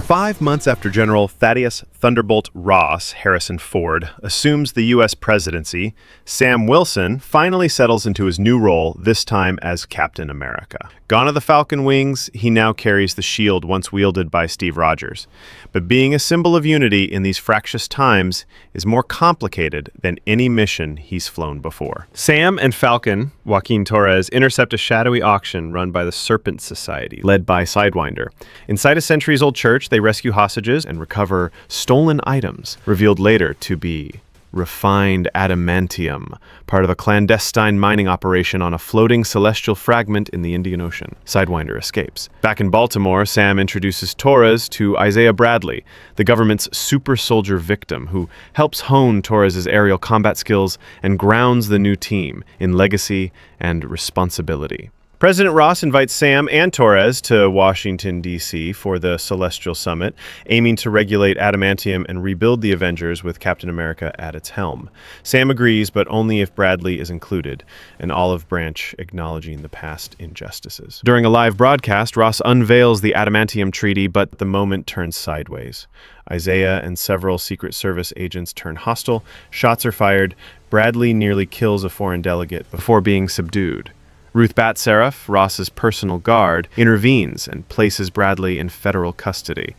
5 months after General Thaddeus Thunderbolt Ross Harrison Ford assumes the U.S. presidency, Sam Wilson finally settles into his new role, this time as Captain America. Gone are the falcon wings, he now carries the shield once wielded by Steve Rogers. But being a symbol of unity in these fractious times is more complicated than any mission he's flown before. Sam and Falcon, Joaquin Torres, intercept a shadowy auction run by the Serpent Society, led by Sidewinder. Inside a centuries-old church, they rescue hostages and recover stolen items, revealed later to be refined adamantium, part of a clandestine mining operation on a floating celestial fragment in the Indian Ocean. Sidewinder escapes. Back in Baltimore, Sam introduces Torres to Isaiah Bradley, the government's super soldier victim, who helps hone Torres' aerial combat skills and grounds the new team in legacy and responsibility. President Ross invites Sam and Torres to Washington, D.C. for the Celestial Summit, aiming to regulate adamantium and rebuild the Avengers with Captain America at its helm. Sam agrees, but only if Bradley is included, an olive branch acknowledging the past injustices. During a live broadcast, Ross unveils the Adamantium Treaty, but the moment turns sideways. Isaiah and several Secret Service agents turn hostile, shots are fired, Bradley nearly kills a foreign delegate before being subdued. Ruth Bat-Seraph, Ross's personal guard, intervenes and places Bradley in federal custody.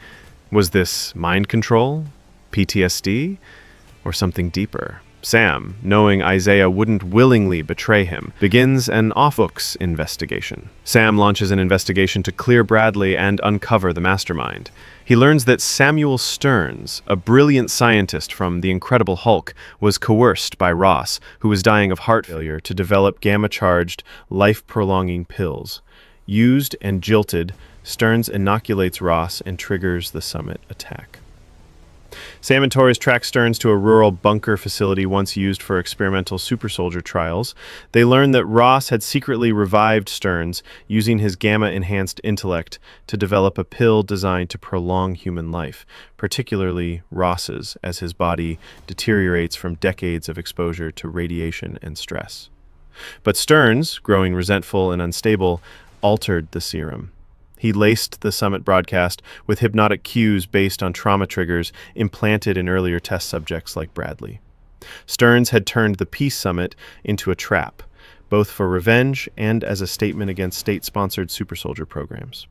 Was this mind control, PTSD, or something deeper? Sam, knowing Isaiah wouldn't willingly betray him, begins an off-books investigation. Sam launches an investigation to clear Bradley and uncover the mastermind. He learns that Samuel Stearns, a brilliant scientist from The Incredible Hulk, was coerced by Ross, who was dying of heart failure, to develop gamma-charged, life-prolonging pills. Used and jilted, Stearns inoculates Ross and triggers the summit attack. Sam and Torres track Stearns to a rural bunker facility once used for experimental super-soldier trials. They learn that Ross had secretly revived Stearns using his gamma-enhanced intellect to develop a pill designed to prolong human life, particularly Ross's, as his body deteriorates from decades of exposure to radiation and stress. But Stearns, growing resentful and unstable, altered the serum. He laced the summit broadcast with hypnotic cues based on trauma triggers implanted in earlier test subjects like Bradley. Stearns had turned the Peace Summit into a trap, both for revenge and as a statement against state-sponsored super-soldier programs.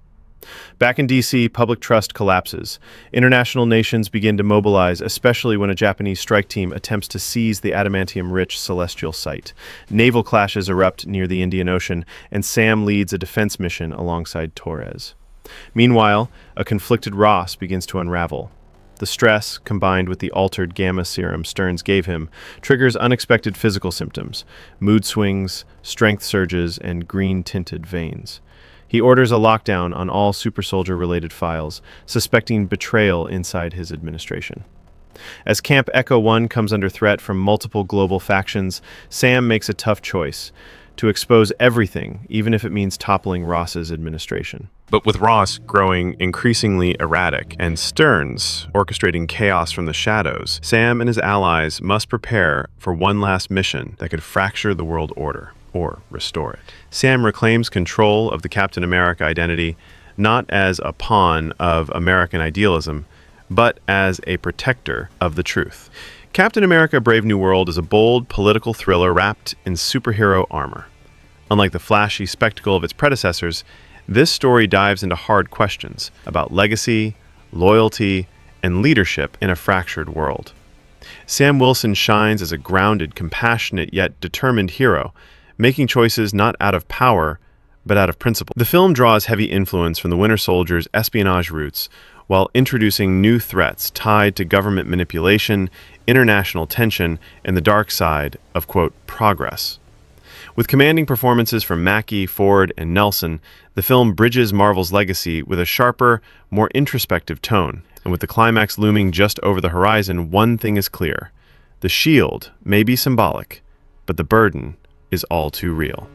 Back in D.C., public trust collapses. International nations begin to mobilize, especially when a Japanese strike team attempts to seize the adamantium-rich celestial site. Naval clashes erupt near the Indian Ocean, and Sam leads a defense mission alongside Torres. Meanwhile, a conflicted Ross begins to unravel. The stress, combined with the altered gamma serum Stearns gave him, triggers unexpected physical symptoms: mood swings, strength surges, and green-tinted veins. He orders a lockdown on all super-soldier-related files, suspecting betrayal inside his administration. As Camp Echo 1 comes under threat from multiple global factions, Sam makes a tough choice: to expose everything, even if it means toppling Ross's administration. But with Ross growing increasingly erratic and Stearns orchestrating chaos from the shadows, Sam and his allies must prepare for one last mission that could fracture the world order, or restore it. Sam reclaims control of the Captain America identity, not as a pawn of American idealism, but as a protector of the truth. Captain America: Brave New World is a bold political thriller wrapped in superhero armor. Unlike the flashy spectacle of its predecessors, this story dives into hard questions about legacy, loyalty, and leadership in a fractured world. Sam Wilson shines as a grounded, compassionate, yet determined hero, making choices not out of power, but out of principle. The film draws heavy influence from the Winter Soldier's espionage roots, while introducing new threats tied to government manipulation, international tension, and the dark side of, quote, progress. With commanding performances from Mackie, Ford, and Nelson, the film bridges Marvel's legacy with a sharper, more introspective tone. And with the climax looming just over the horizon, one thing is clear: the shield may be symbolic, but the burden is all too real.